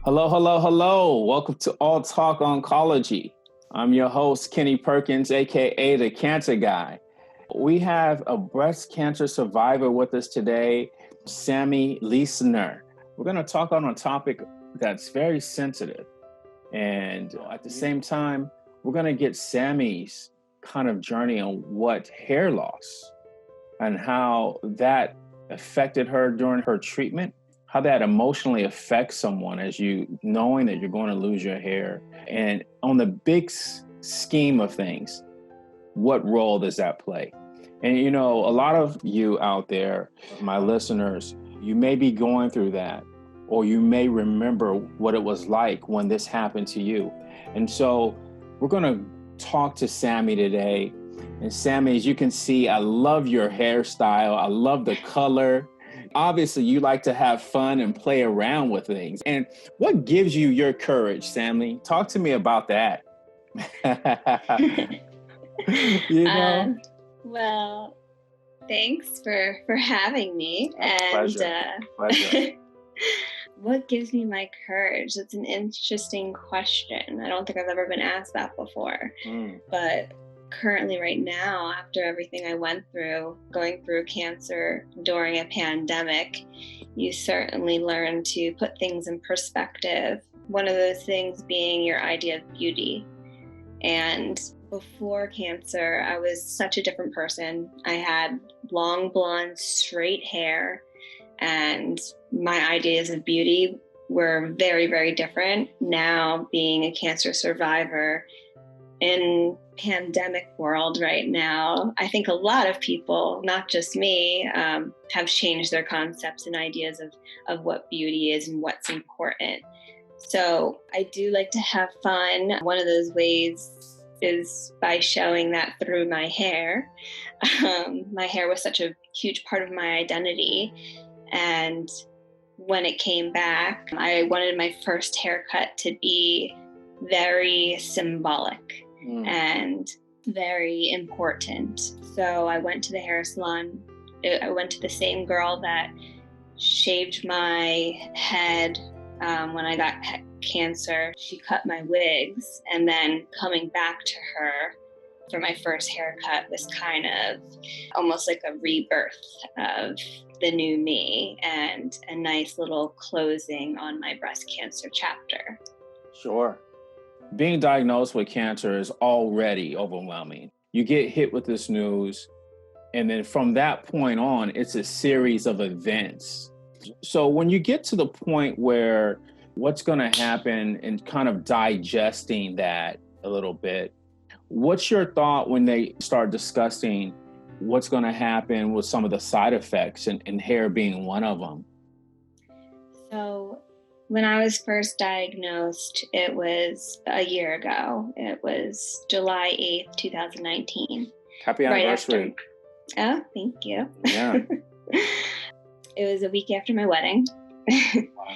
Hello, hello, hello. Welcome to All Talk Oncology. I'm your host, Kenny Perkins, aka the Cancer Guy. We have a breast cancer survivor with us today, Sammie Liesner. We're going to talk on a topic that's very sensitive. And at the same time, we're going to get Sammie's kind of journey on what hair loss and how that affected her during her treatment, how that emotionally affects someone as you knowing that you're going to lose your hair. And on the big scheme of things, what role does that play? And you know, a lot of you out there, my listeners, you may be going through that, or you may remember what it was like when this happened to you. And so we're going to talk to Sammie today. And Sammie, as you can see, I love your hairstyle. I love the color. Obviously, you like to have fun and play around with things. And what gives you your courage, Sammie? Talk to me about that. You know? Well, thanks for having me. Pleasure. What gives me my courage? That's an interesting question. I don't think I've ever been asked that before. But currently right now, after everything I went through, going through cancer during a pandemic, you certainly learn to put things in perspective. One of those things being your idea of beauty. And before cancer, I was such a different person. I had long, blonde, straight hair, and my ideas of beauty were very, very different. Now, being a cancer survivor in pandemic world right now, I think a lot of people, not just me, have changed their concepts and ideas of what beauty is and what's important. So I do like to have fun. One of those ways is by showing that through my hair. My hair was such a huge part of my identity. And when it came back, I wanted my first haircut to be very symbolic and very important. So I went to the hair salon. I went to the same girl that shaved my head when I got cancer. She cut my wigs, and then coming back to her for my first haircut was kind of almost like a rebirth of the new me and a nice little closing on my breast cancer chapter. Sure. Being diagnosed with cancer is already overwhelming. You get hit with this news, and then from that point on, it's a series of events. So when you get to the point where what's going to happen and kind of digesting that a little bit, what's your thought when they start discussing what's going to happen with some of the side effects and hair being one of them? So when I was first diagnosed, it was a year ago. It was July 8th, 2019. Happy anniversary. Oh, thank you. Yeah. It was a week after my wedding. Wow.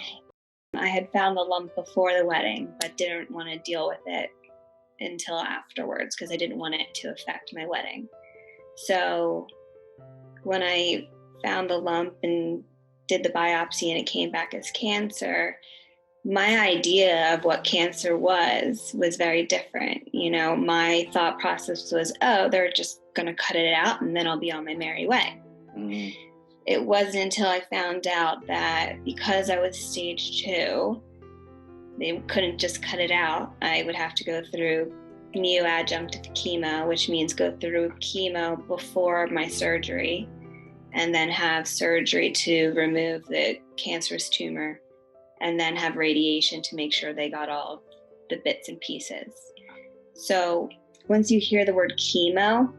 I had found the lump before the wedding, but didn't want to deal with it until afterwards because I didn't want it to affect my wedding. So when I found the lump and did the biopsy and it came back as cancer, my idea of what cancer was very different. You know, my thought process was, oh, they're just going to cut it out and then I'll be on my merry way. It wasn't until I found out that because I was stage 2, they couldn't just cut it out. I would have to go through neoadjunctive chemo, which means go through chemo before my surgery and then have surgery to remove the cancerous tumor and then have radiation to make sure they got all the bits and pieces. So once you hear the word chemo,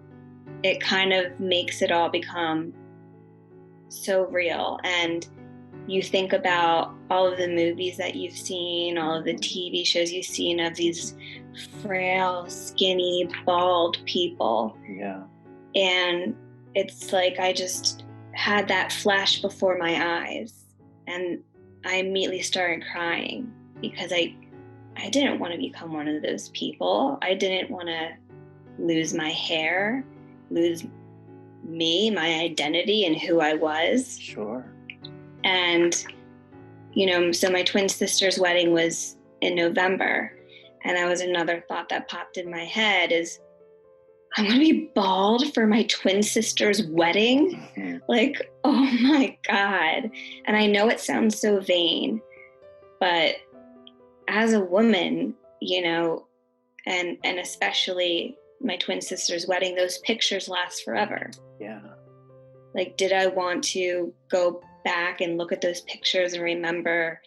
it kind of makes it all become so real. And you think about all of the movies that you've seen, all of the TV shows you've seen of these frail, skinny, bald people. Yeah. And it's like I just had that flash before my eyes. And I immediately started crying because I didn't want to become one of those people. I didn't want to lose my hair, lose me, my identity, and who I was. Sure. And So my twin sister's wedding was in November. And that was another thought that popped in my head is, I'm going to be bald for my twin sister's wedding? Like, oh my God. And I know it sounds so vain, but as a woman, and especially my twin sister's wedding, those pictures last forever. Yeah. Like, did I want to go back and look at those pictures and remember,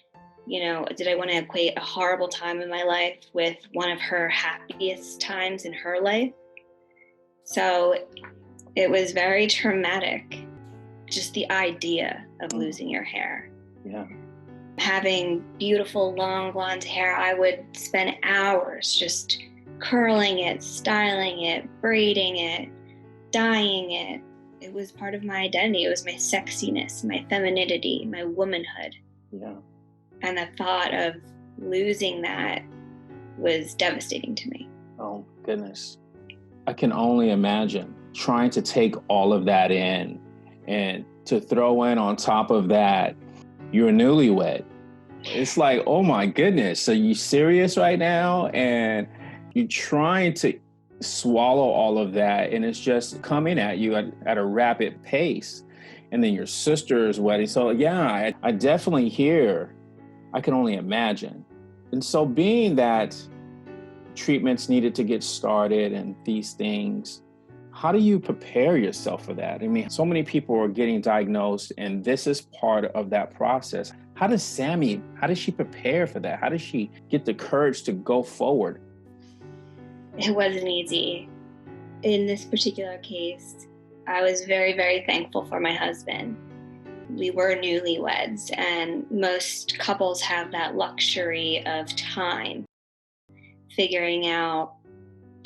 did I want to equate a horrible time in my life with one of her happiest times in her life? So it was very traumatic, just the idea of losing your hair. Yeah. Having beautiful long blonde hair, I would spend hours just curling it, styling it, braiding it, dyeing it. It was part of my identity. It was my sexiness, my femininity, my womanhood. Yeah. And the thought of losing that was devastating to me. Oh, goodness. I can only imagine trying to take all of that in and to throw in on top of that, you're newlywed. It's like, oh my goodness, are you serious right now? And you're trying to swallow all of that, and it's just coming at you at a rapid pace. And then your sister's wedding. So yeah, I definitely hear, I can only imagine. And so being that treatments needed to get started and these things, how do you prepare yourself for that? I mean, so many people are getting diagnosed, and this is part of that process. How does she prepare for that? How does she get the courage to go forward? It wasn't easy. In this particular case, I was very, very thankful for my husband. We were newlyweds, and most couples have that luxury of time figuring out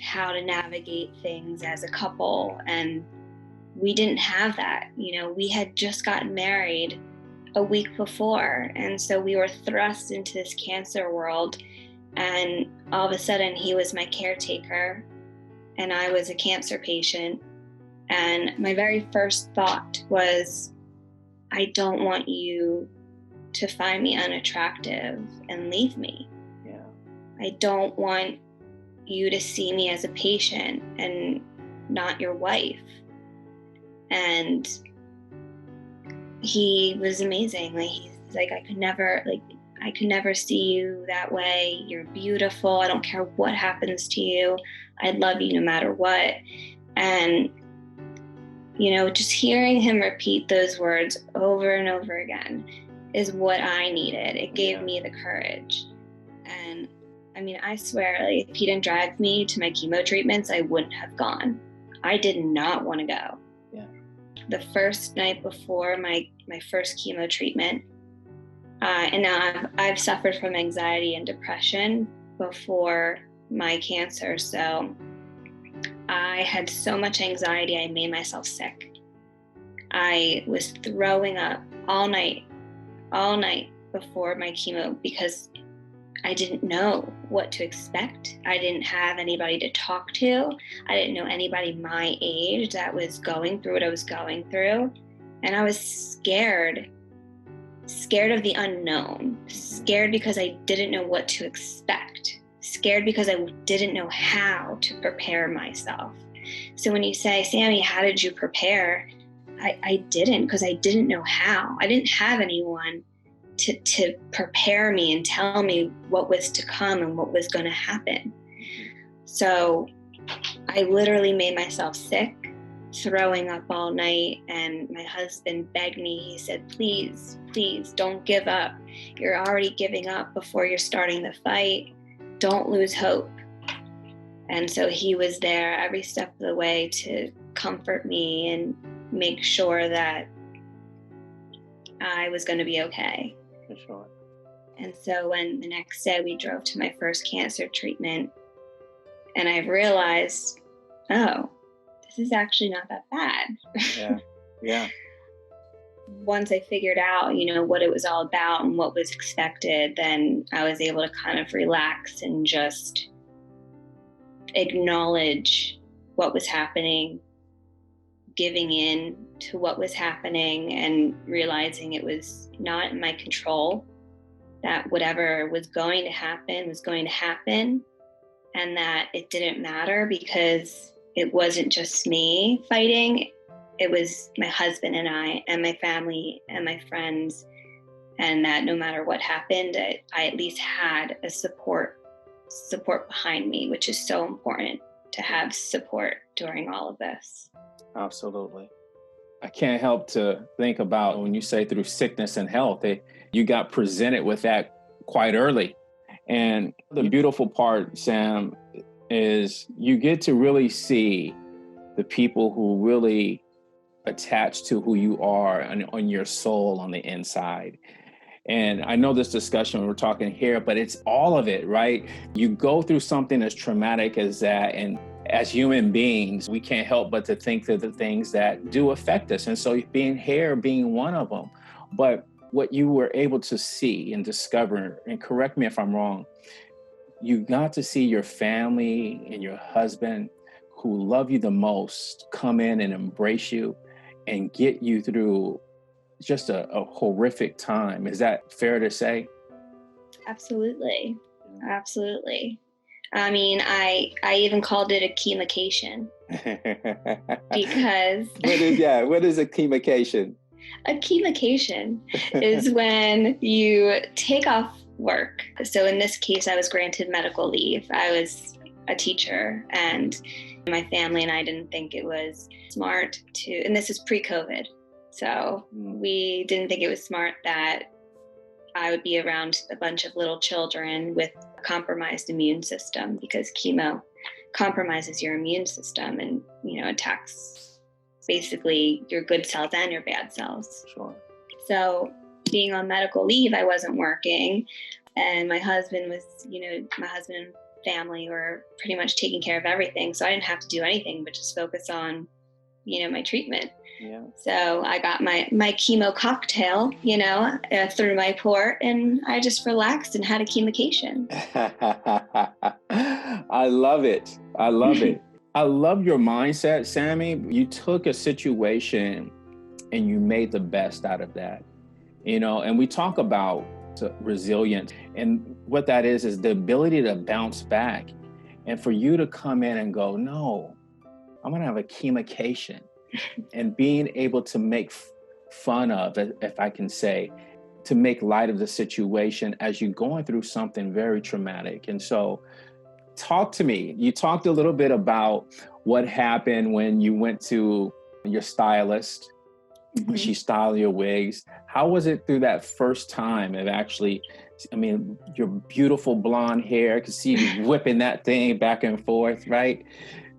how to navigate things as a couple. And we didn't have that. We had just gotten married a week before. And so we were thrust into this cancer world. And all of a sudden he was my caretaker and I was a cancer patient. And my very first thought was, I don't want you to find me unattractive and leave me. Yeah. I don't want you to see me as a patient and not your wife. And he was amazing. He's like, I could never see you that way. You're beautiful. I don't care what happens to you. I love you no matter what. And, just hearing him repeat those words over and over again is what I needed. It gave me the courage. And I swear, if he didn't drag me to my chemo treatments, I wouldn't have gone. I did not want to go. Yeah. The first night before my first chemo treatment, and now I've suffered from anxiety and depression before my cancer. So I had so much anxiety, I made myself sick. I was throwing up all night before my chemo because I didn't know what to expect. I didn't have anybody to talk to. I didn't know anybody my age that was going through what I was going through. And I was scared of the unknown, scared because I didn't know what to expect, scared because I didn't know how to prepare myself. So when you say, Sammie, how did you prepare? I didn't, because I didn't know how. I didn't have anyone to prepare me and tell me what was to come and what was going to happen. So I literally made myself sick, throwing up all night, and my husband begged me. He said, please, don't give up. You're already giving up before you're starting the fight. Don't lose hope. And so he was there every step of the way to comfort me and make sure that I was going to be okay. For sure. And so when the next day we drove to my first cancer treatment, and I realized, oh, this is actually not that bad. Yeah. Once I figured out, what it was all about and what was expected, then I was able to kind of relax and just acknowledge what was happening, giving in to what was happening, and realizing it was not in my control. that whatever was going to happen, and that it didn't matter because it wasn't just me fighting. It was my husband and I and my family and my friends, and that no matter what happened, I at least had a support behind me, which is so important to have support during all of this. Absolutely. I can't help to think about when you say through sickness and health, you got presented with that quite early. And the beautiful part, Sam, is you get to really see the people who really attach to who you are and on your soul on the inside. And I know this discussion we're talking here, but it's all of it, right? You go through something as traumatic as that, and as human beings, we can't help but to think that the things that do affect us. And so hair being one of them. But what you were able to see and discover, and correct me if I'm wrong, you got to see your family and your husband who love you the most come in and embrace you and get you through just a horrific time. Is that fair to say? Absolutely. I mean, I even called it a chemocation because What is a chemocation? A chemocation is when you take off work. So in this case, I was granted medical leave. I was a teacher, and my family and I didn't think it was smart and this is pre-COVID. So we didn't think it was smart that I would be around a bunch of little children with a compromised immune system, because chemo compromises your immune system and, attacks basically your good cells and your bad cells. Sure. So being on medical leave, I wasn't working, and my husband was, my husband and family were pretty much taking care of everything. So I didn't have to do anything but just focus on, my treatment. Yeah. So I got my chemo cocktail, through my port, and I just relaxed and had a chemocation. I love it. I love your mindset, Sammie. You took a situation and you made the best out of that, and we talk about resilience, and what that is the ability to bounce back, and for you to come in and go, no, I'm going to have a chemocation, and being able to make fun of, if I can say, to make light of the situation as you're going through something very traumatic. And so talk to me. You talked a little bit about what happened when you went to your stylist. Mm-hmm. She styled your wigs. How was it through that first time of actually, your beautiful blonde hair, I could see you whipping that thing back and forth, right?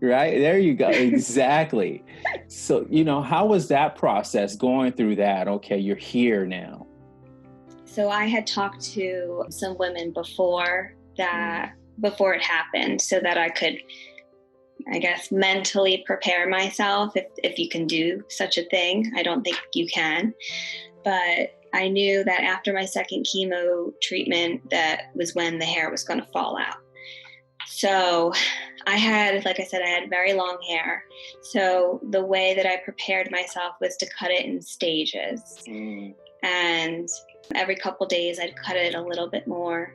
Right, there you go. Exactly. So, how was that process going through that? Okay, you're here now. So I had talked to some women before it happened, so that I could, I guess, mentally prepare myself, if you can do such a thing. I don't think you can. But I knew that after my second chemo treatment, that was when the hair was going to fall out. So I had very long hair. So the way that I prepared myself was to cut it in stages. And every couple days I'd cut it a little bit more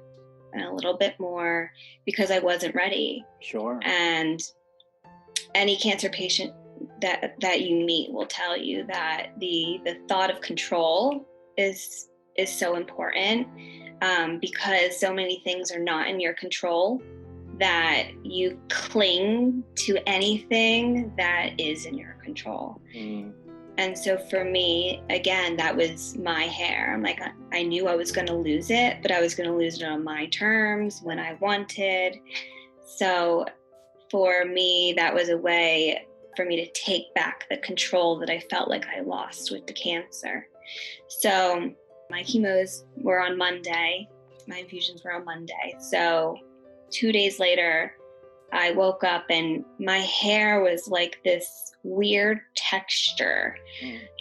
and a little bit more, because I wasn't ready. Sure. And any cancer patient that you meet will tell you that the thought of control is so important, because so many things are not in your control, that you cling to anything that is in your control. And so for me, again, that was my hair. I'm like, I knew I was going to lose it, but I was going to lose it on my terms, when I wanted. So for me, that was a way for me to take back the control that I felt like I lost with the cancer. So my chemos were on Monday. My infusions were on Monday. So 2 days later, I woke up and my hair was like this weird texture.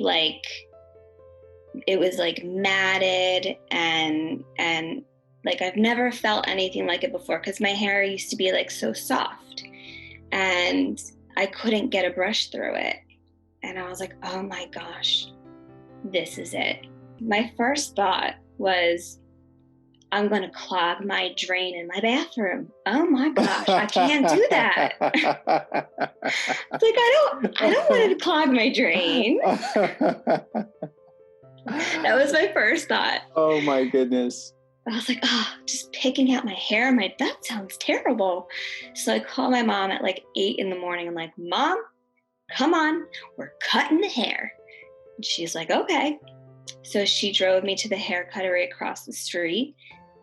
Like it was like matted and like I've never felt anything like it before, because my hair used to be like so soft and I couldn't get a brush through it. And I was like, oh my gosh, this is it. My first thought was, I'm going to clog my drain in my bathroom. Oh my gosh, I can't do that. It's like, I don't want to clog my drain. That was my first thought. Oh my goodness. I was like, just picking out my hair. That sounds terrible. So I call my mom at like 8 a.m. I'm like, Mom, come on, we're cutting the hair. And she's like, okay. So she drove me to the hair cutter right across the street,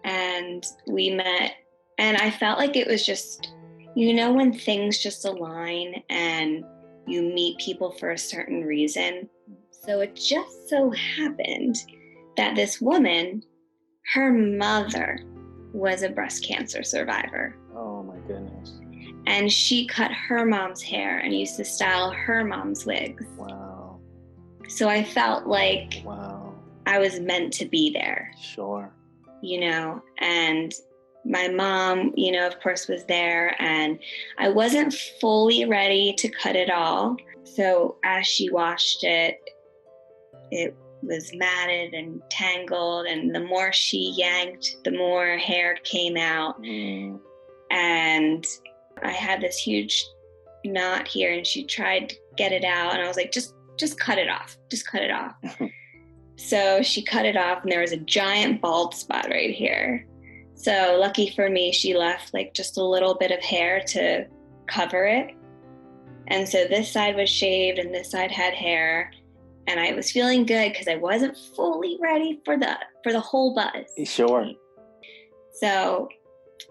and we met. And I felt like it was just, when things just align and you meet people for a certain reason. So it just so happened that this woman, her mother was a breast cancer survivor. Oh my goodness. And she cut her mom's hair and used to style her mom's wigs. Wow. So I felt like wow. I was meant to be there. Sure. And my mom, of course, was there, and I wasn't fully ready to cut it all. So as she washed it, it was matted and tangled, and the more she yanked, the more hair came out. And I had this huge knot here, and she tried to get it out, and I was like, just cut it off. Just cut it off. So she cut it off, and there was a giant bald spot right here. So lucky for me, she left like just a little bit of hair to cover it. And so this side was shaved and this side had hair. And I was feeling good because I wasn't fully ready for the whole buzz. Sure. So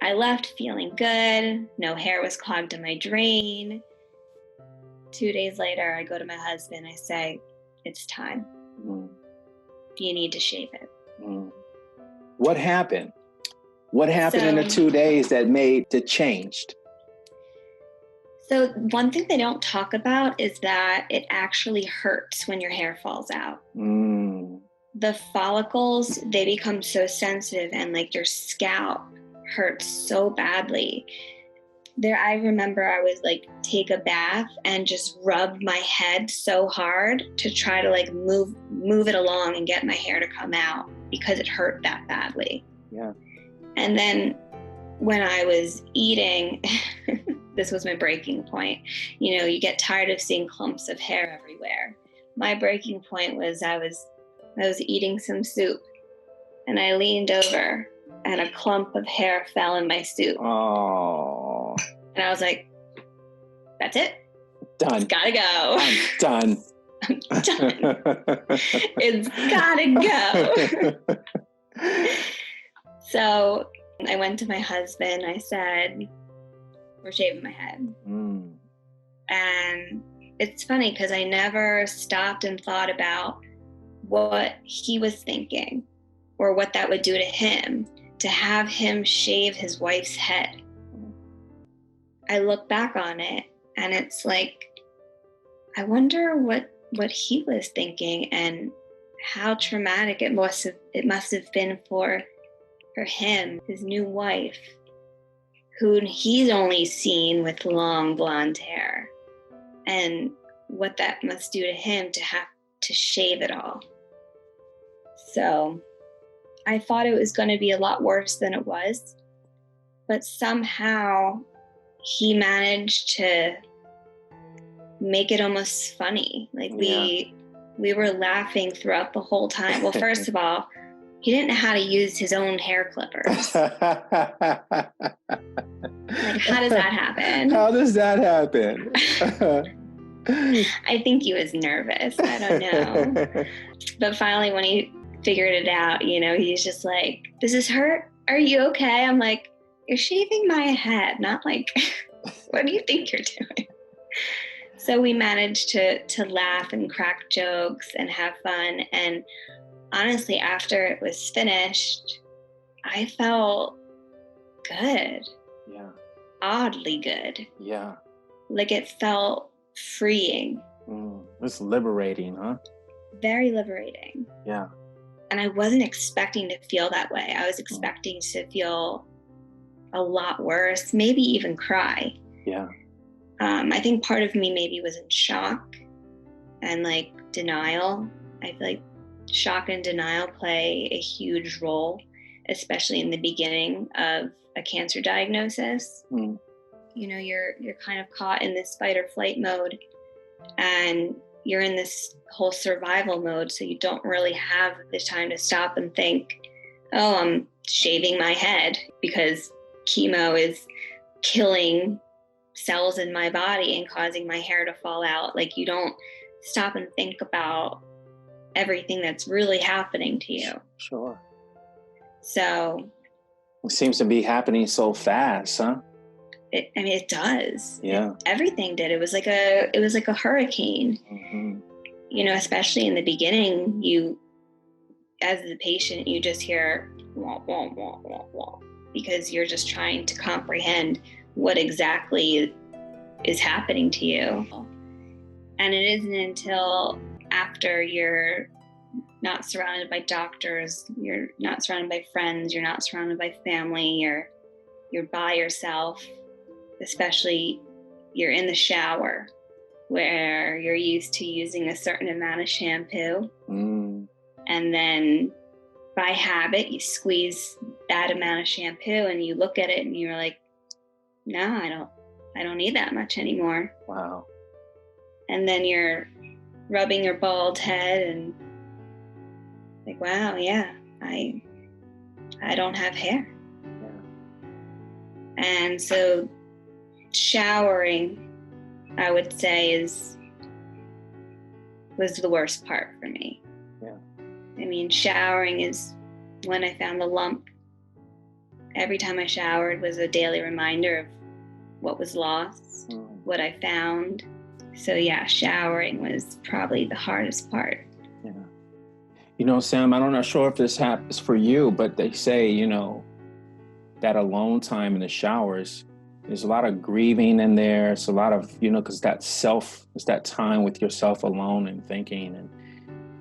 I left feeling good. No hair was clogged in my drain. 2 days later, I go to my husband. I say, it's time. You need to shave it. What happened? What happened in the 2 days that made the changed? So one thing they don't talk about is that it actually hurts when your hair falls out. The follicles, they become so sensitive, and like your scalp hurts so badly. I remember I was like take a bath and just rub my head so hard to try to like move it along and get my hair to come out because it hurt that badly. Yeah. And then when I was eating, this was my breaking point. You get tired of seeing clumps of hair everywhere. My breaking point was I was eating some soup, and I leaned over and a clump of hair fell in my soup. Oh. And I was like, that's it. Done. It's gotta go. I'm done. I'm done. It's gotta go. So I went to my husband. I said, we're shaving my head. And it's funny because I never stopped and thought about what he was thinking or what that would do to him, to have him shave his wife's head. I look back on it and it's like, I wonder what he was thinking and how traumatic it must have been for him, his new wife, who he's only seen with long blonde hair, and what that must do to him to have to shave it all. So I thought it was going to be a lot worse than it was, but somehow he managed to make it almost funny. Like we were laughing throughout the whole time. Well, first of all, he didn't know how to use his own hair clippers. Like, how does that happen? How does that happen? I think he was nervous. I don't know. But finally, when he figured it out, he's just like, does this hurt? Are you okay? I'm like, you're shaving my head, not like, what do you think you're doing? So we managed to laugh and crack jokes and have fun. And honestly, after it was finished, I felt good. Yeah. Oddly good. Yeah. Like it felt freeing. It's liberating, huh? Very liberating. Yeah. And I wasn't expecting to feel that way. I was expecting to feel a lot worse, maybe even cry. Yeah. I think part of me maybe was in shock and like denial. I feel like shock and denial play a huge role especially in the beginning of a cancer diagnosis. You know, you're kind of caught in this fight or flight mode, and you're in this whole survival mode. So you don't really have the time to stop and think, oh, I'm shaving my head because chemo is killing cells in my body and causing my hair to fall out. Like, you don't stop and think about everything that's really happening to you. Sure. So it seems to be happening so fast, huh? It does. Yeah. Everything did. It was like a hurricane. Mm-hmm. You know, especially in the beginning, you, as the patient, you just hear wah, wah, wah, wah, wah, because you're just trying to comprehend what exactly is happening to you. And it isn't until after you're not surrounded by doctors, you're not surrounded by friends, you're not surrounded by family, you're by yourself, especially you're in the shower where you're used to using a certain amount of shampoo. And then by habit, you squeeze that amount of shampoo and you look at it and you're like, no, I don't need that much anymore. Wow. And then you're rubbing your bald head and like, wow, yeah, I don't have hair. Yeah. And so showering, I would say, was the worst part for me. Yeah. I mean, showering is when I found the lump. Every time I showered was a daily reminder of what was lost, what I found. So yeah, showering was probably the hardest part. Yeah. You know, Sam, I'm not sure if this happens for you, but they say, you know, that alone time in the showers, there's a lot of grieving in there. It's a lot of, you know, because it's that time with yourself alone and thinking, and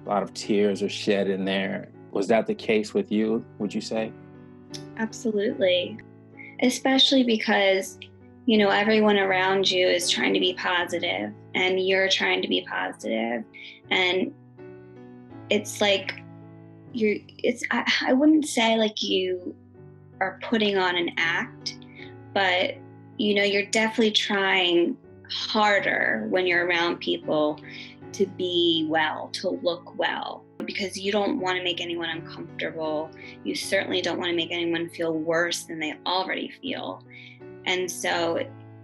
a lot of tears are shed in there. Was that the case with you, would you say? Absolutely. Especially because, you know, everyone around you is trying to be positive and you're trying to be positive. And it's like I wouldn't say like you are putting on an act, but, you know, you're definitely trying harder when you're around people to be well, to look well, because you don't want to make anyone uncomfortable. You certainly don't want to make anyone feel worse than they already feel. And so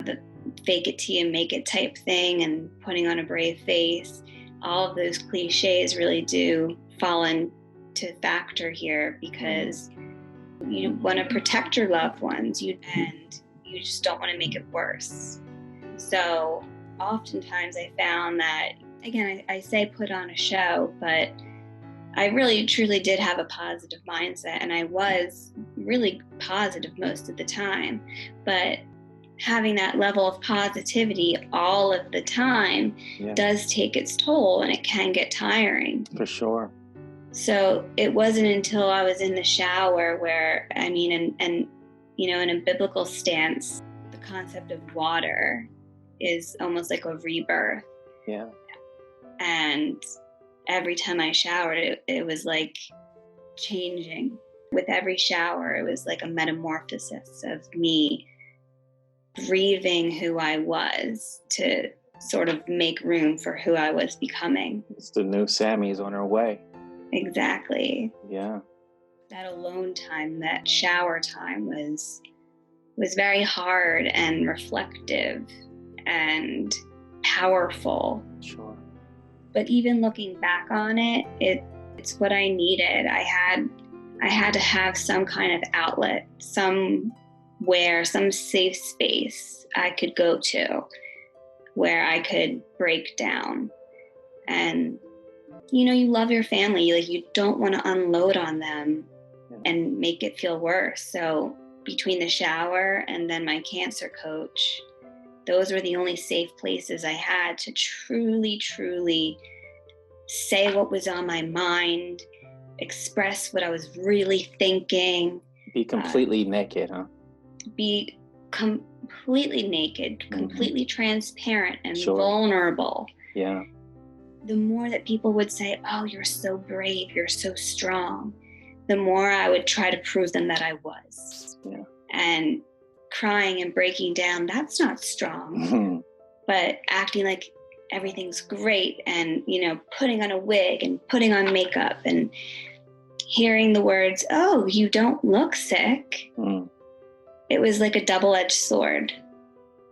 the fake it till you make it type thing and putting on a brave face, all of those cliches really do fall into factor here, because you want to protect your loved ones and you just don't want to make it worse. So oftentimes I found that, again, I say put on a show, but I really truly did have a positive mindset, and I was really positive most of the time. But having that level of positivity all of the time does take its toll, and it can get tiring. For sure. So it wasn't until I was in the shower where, I mean, and you know, in a biblical stance, the concept of water is almost like a rebirth. Yeah. And every time I showered, it was like changing. With every shower, it was like a metamorphosis of me grieving who I was to sort of make room for who I was becoming. It's the new Sammie's on her way. Exactly. Yeah. That alone time, that shower time was very hard and reflective and powerful. Sure. But even looking back on it, it's what I needed. I had to have some kind of outlet, somewhere, some safe space I could go to where I could break down. And, you know, you love your family. Like, you don't want to unload on them and make it feel worse. So between the shower and then my cancer coach, those were the only safe places I had to truly, truly say what was on my mind, express what I was really thinking. Be completely naked, huh? Be completely naked, completely transparent and vulnerable. Yeah. The more that people would say, oh, you're so brave, you're so strong, the more I would try to prove them that I was. Yeah. And crying and breaking down, that's not strong. But acting like everything's great and, putting on a wig and putting on makeup and hearing the words, "Oh, you don't look sick." It was like a double-edged sword,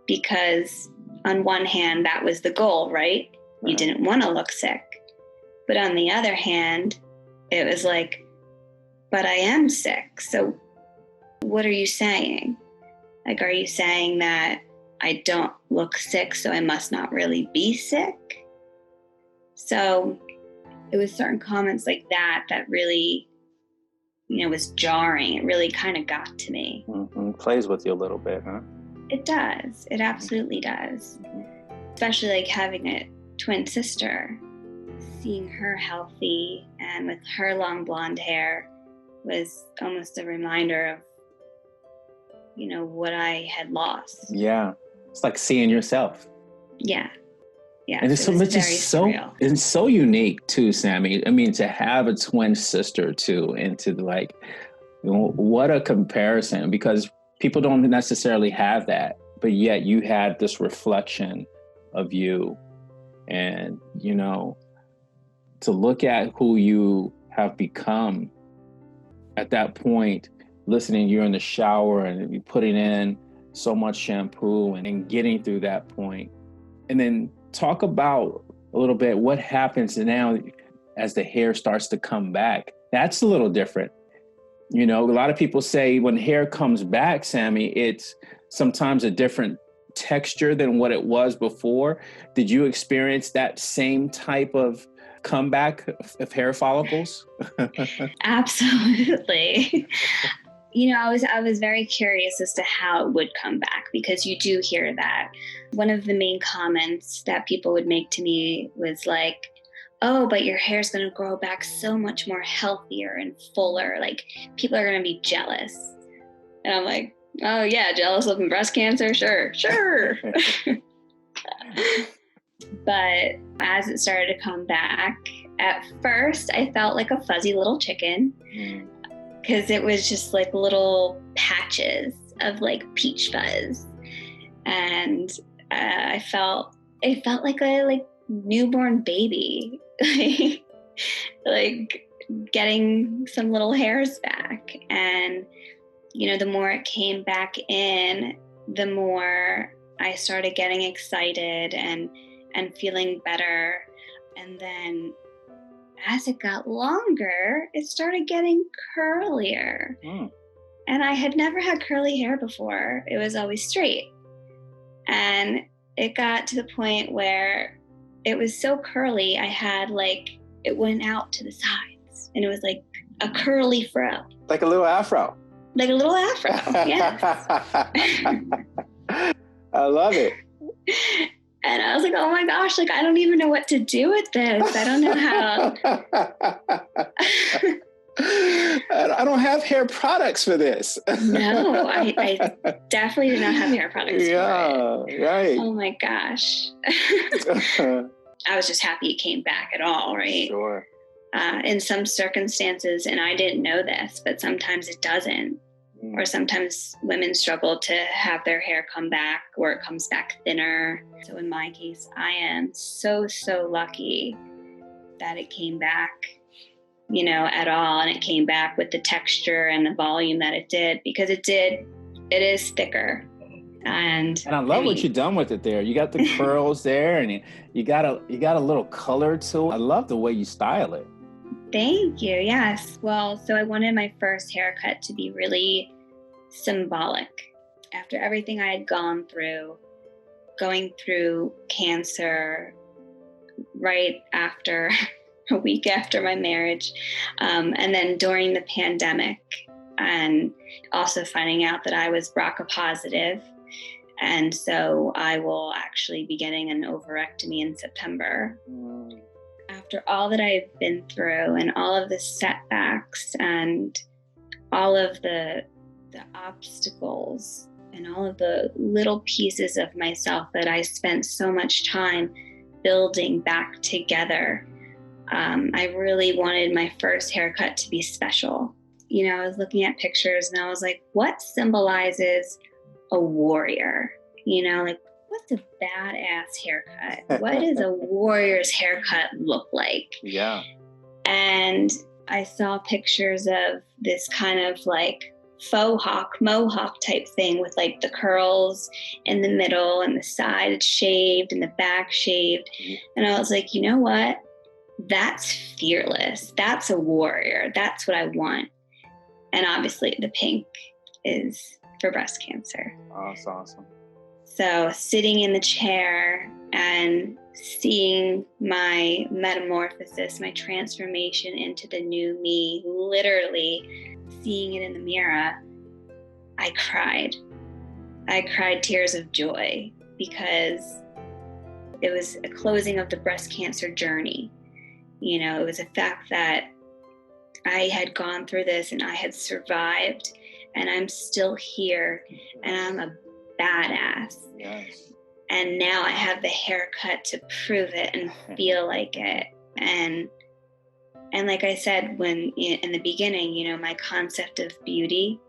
because on one hand, that was the goal, right? You didn't want to look sick. But on the other hand, it was like, but I am sick. So what are you saying? Like, are you saying that I don't look sick, so I must not really be sick? So it was certain comments like that really, was jarring. It really kind of got to me. Plays with you a little bit, huh? It does. It absolutely does. Especially like having a twin sister. Seeing her healthy and with her long blonde hair was almost a reminder of, what I had lost. Yeah. It's like seeing yourself. Yeah. Yeah. And it's so unique too, Sammie. I mean, to have a twin sister too, and to what a comparison, because people don't necessarily have that, but yet you had this reflection of you, and, to look at who you have become at that point, listening, you're in the shower and you're putting in so much shampoo and getting through that point. And then talk about a little bit what happens now as the hair starts to come back. That's a little different. A lot of people say when hair comes back, Sammie, it's sometimes a different texture than what it was before. Did you experience that same type of comeback of hair follicles? Absolutely. I was very curious as to how it would come back, because you do hear that. One of the main comments that people would make to me was like, "Oh, but your hair's going to grow back so much more healthier and fuller. Like, people are going to be jealous." And I'm like, "Oh yeah, jealous of breast cancer? Sure. But as it started to come back, at first I felt like a fuzzy little chicken, because it was just like little patches of like peach fuzz. And it felt like a newborn baby, like getting some little hairs back. And, the more it came back in, the more I started getting excited and feeling better. And then as it got longer, it started getting curlier. And I had never had curly hair before. It was always straight. And it got to the point where it was so curly, I had it went out to the sides. And it was like a curly fro. Like a little afro. Like a little afro, yes. I love it. And I was like, oh my gosh, I don't even know what to do with this. I don't know how. I don't have hair products for this. No, I definitely did not have hair products for it. Right. Oh my gosh. I was just happy it came back at all, right? Sure. In some circumstances, and I didn't know this, but sometimes it doesn't. Or sometimes women struggle to have their hair come back, or it comes back thinner. So in my case, I am so lucky that it came back, at all. And it came back with the texture and the volume that it did, because it is thicker. And I love what you've done with it there. You got the curls there, and you got a little color to it. I love the way you style it. Thank you. Yes. Well, so I wanted my first haircut to be really symbolic. After everything I had gone through, going through cancer right after a week after my marriage, and then during the pandemic, and also finding out that I was BRCA positive. And so I will actually be getting an ovarectomy in September. After all that I've been through and all of the setbacks and all of the obstacles and all of the little pieces of myself that I spent so much time building back together, I really wanted my first haircut to be special. I was looking at pictures and I was like, what symbolizes a warrior? Like, what's a badass haircut? What does a warrior's haircut look like? Yeah. And I saw pictures of this kind of like faux hawk, mohawk type thing with like the curls in the middle and the side shaved and the back shaved. And I was like, you know what? That's fearless. That's a warrior. That's what I want. And obviously the pink is for breast cancer. Oh, that's awesome. So sitting in the chair and seeing my metamorphosis, my transformation into the new me, literally seeing it in the mirror, I cried. I cried tears of joy because it was a closing of the breast cancer journey. It was a fact that I had gone through this and I had survived and I'm still here and I'm a badass. Yes. And now I have the haircut to prove it and feel like it. And like I said, when in the beginning, my concept of beauty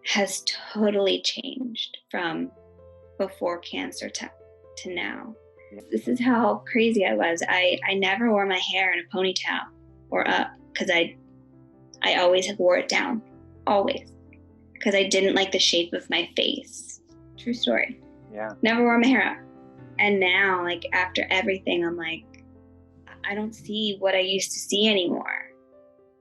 has totally changed from before cancer to now. This is how crazy I was. I never wore my hair in a ponytail or up because I always wore it down, always, because I didn't like the shape of my face. True story. Yeah. Never wore my hair up. And now, like, after everything, I'm like, I don't see what I used to see anymore.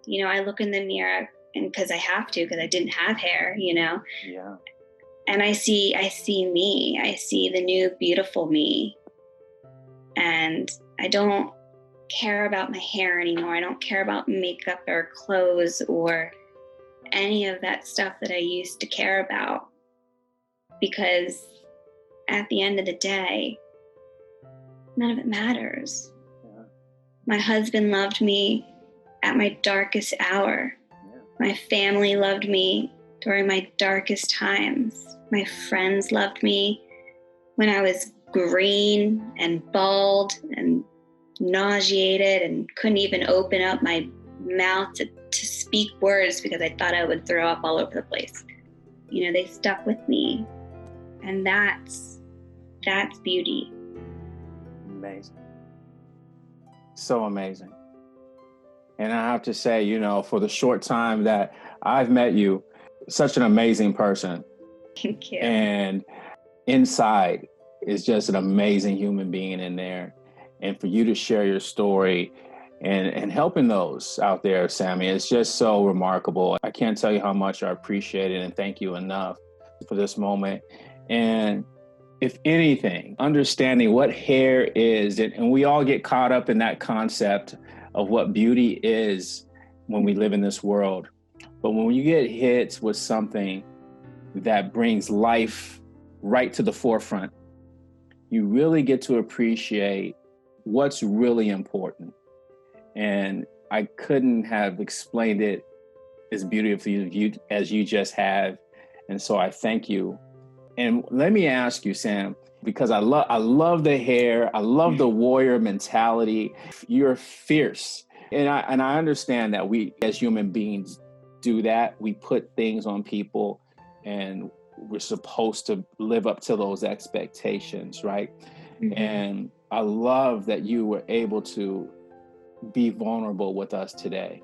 I look in the mirror and because I have to, because I didn't have hair, Yeah. And I see me. I see the new beautiful me. And I don't care about my hair anymore. I don't care about makeup or clothes or any of that stuff that I used to care about. Because at the end of the day, none of it matters. Yeah. My husband loved me at my darkest hour. Yeah. My family loved me during my darkest times. My friends loved me when I was green and bald and nauseated and couldn't even open up my mouth to speak words because I thought I would throw up all over the place. They stuck with me. And that's beauty. Amazing. So amazing. And I have to say, for the short time that I've met you, such an amazing person. Thank you. And inside is just an amazing human being in there. And for you to share your story and helping those out there, Sammie, it's just so remarkable. I can't tell you how much I appreciate it and thank you enough for this moment. And if anything, understanding what hair is, and we all get caught up in that concept of what beauty is when we live in this world. But when you get hit with something that brings life right to the forefront, you really get to appreciate what's really important. And I couldn't have explained it as beautifully as you just have. And so I thank you. And let me ask you, Sam, because I love the hair. I love the warrior mentality. You're fierce. And I understand that we as human beings do that. We put things on people and we're supposed to live up to those expectations, right? Mm-hmm. And I love that you were able to be vulnerable with us today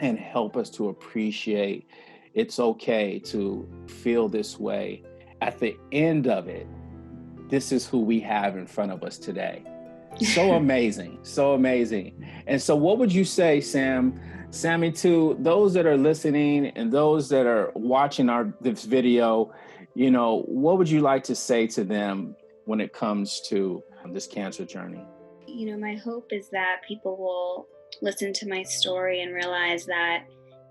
and help us to appreciate it's okay to feel this way. At the end of it, this is who we have in front of us today. So amazing, so amazing. And so what would you say, Sammie, to those that are listening and those that are watching this video, what would you like to say to them when it comes to this cancer journey? My hope is that people will listen to my story and realize that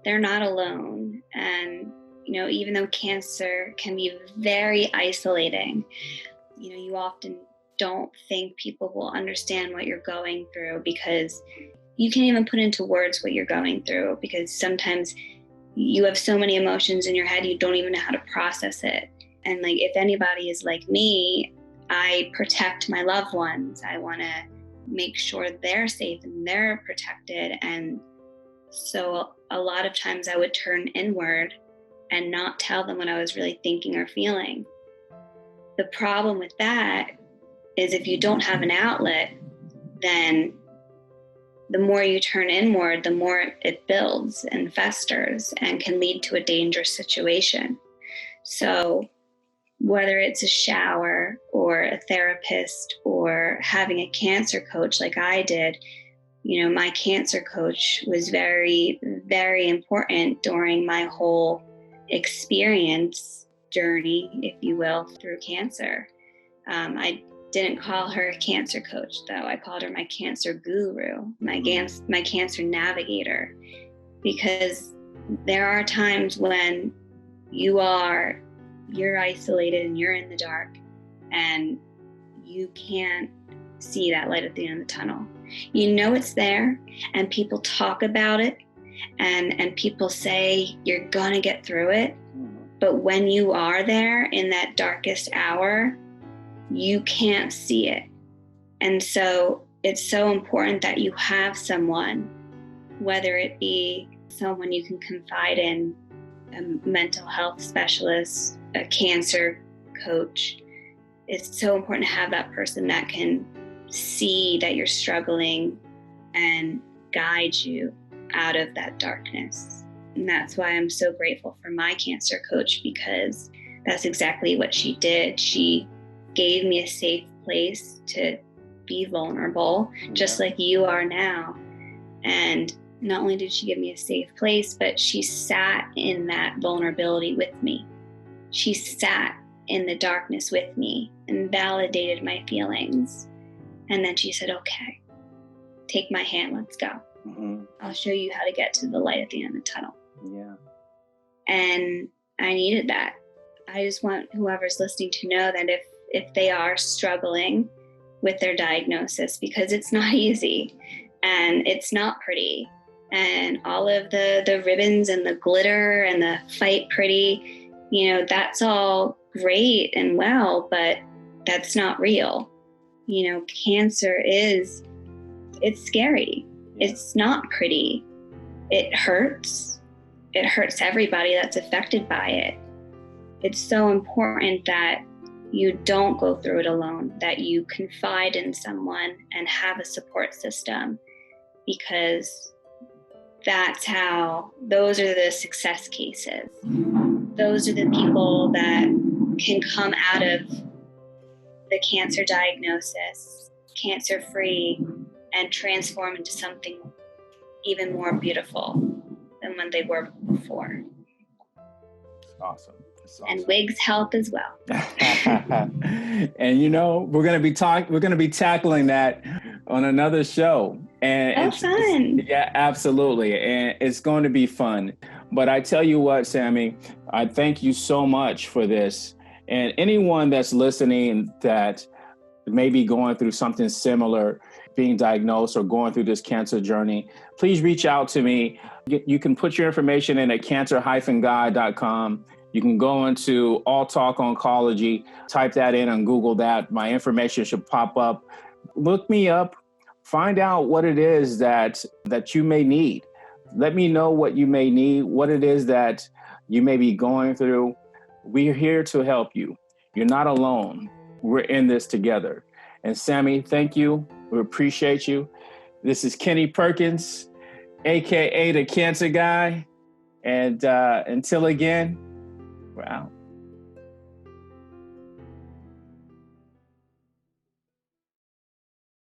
they're not alone. And, even though cancer can be very isolating, you often don't think people will understand what you're going through because you can't even put into words what you're going through because sometimes you have so many emotions in your head, you don't even know how to process it. And like, if anybody is like me, I protect my loved ones. I want to make sure they're safe and they're protected. And So a lot of times I would turn inward and not tell them what I was really thinking or feeling. The problem with that is if you don't have an outlet, then the more you turn inward, the more it builds and festers and can lead to a dangerous situation. So whether it's a shower or a therapist or having a cancer coach like I did, my cancer coach was very, very important during my whole experience journey, if you will, through cancer. I didn't call her a cancer coach, though. I called her my cancer guru, my cancer navigator, because there are times when you're isolated and you're in the dark and you can't see that light at the end of the tunnel. You know it's there, and people talk about it, and people say you're gonna get through it. But when you are there in that darkest hour, you can't see it. And so it's so important that you have someone, whether it be someone you can confide in, a mental health specialist, a cancer coach. It's so important to have that person that can see that you're struggling and guide you out of that darkness. And that's why I'm so grateful for my cancer coach, because that's exactly what she did. She gave me a safe place to be vulnerable, just like you are now. And not only did she give me a safe place, but she sat in that vulnerability with me. She sat in the darkness with me and validated my feelings. And then she said, okay, take my hand, let's go. I'll show you how to get to the light at the end of the tunnel. Yeah. And I needed that. I just want whoever's listening to know that if they are struggling with their diagnosis, because it's not easy and it's not pretty, and all of the ribbons and the glitter and the fight pretty, that's all great and well, but that's not real. Cancer it's scary. It's not pretty. It hurts. It hurts everybody that's affected by it. It's so important that you don't go through it alone, that you confide in someone and have a support system, because those are the success cases. Those are the people that can come out of the cancer diagnosis, cancer-free, and transform into something even more beautiful than when they were before. Awesome. And wigs help as well. And we're going to be tackling that on another show. And fun. Yeah, absolutely. And it's going to be fun. But I tell you what, Sammie, I thank you so much for this. And anyone that's listening that may be going through something similar, being diagnosed or going through this cancer journey, please reach out to me. You can put your information in at cancer-guide.com. You can go into All Talk Oncology, type that in and Google that. My information should pop up. Look me up, find out what it is that you may need. Let me know what you may need, what it is that you may be going through. We're here to help you. You're not alone. We're in this together. And Sammie, thank you. We appreciate you. This is Kenny Perkins, AKA the Cancer Guy. And until again, we're out.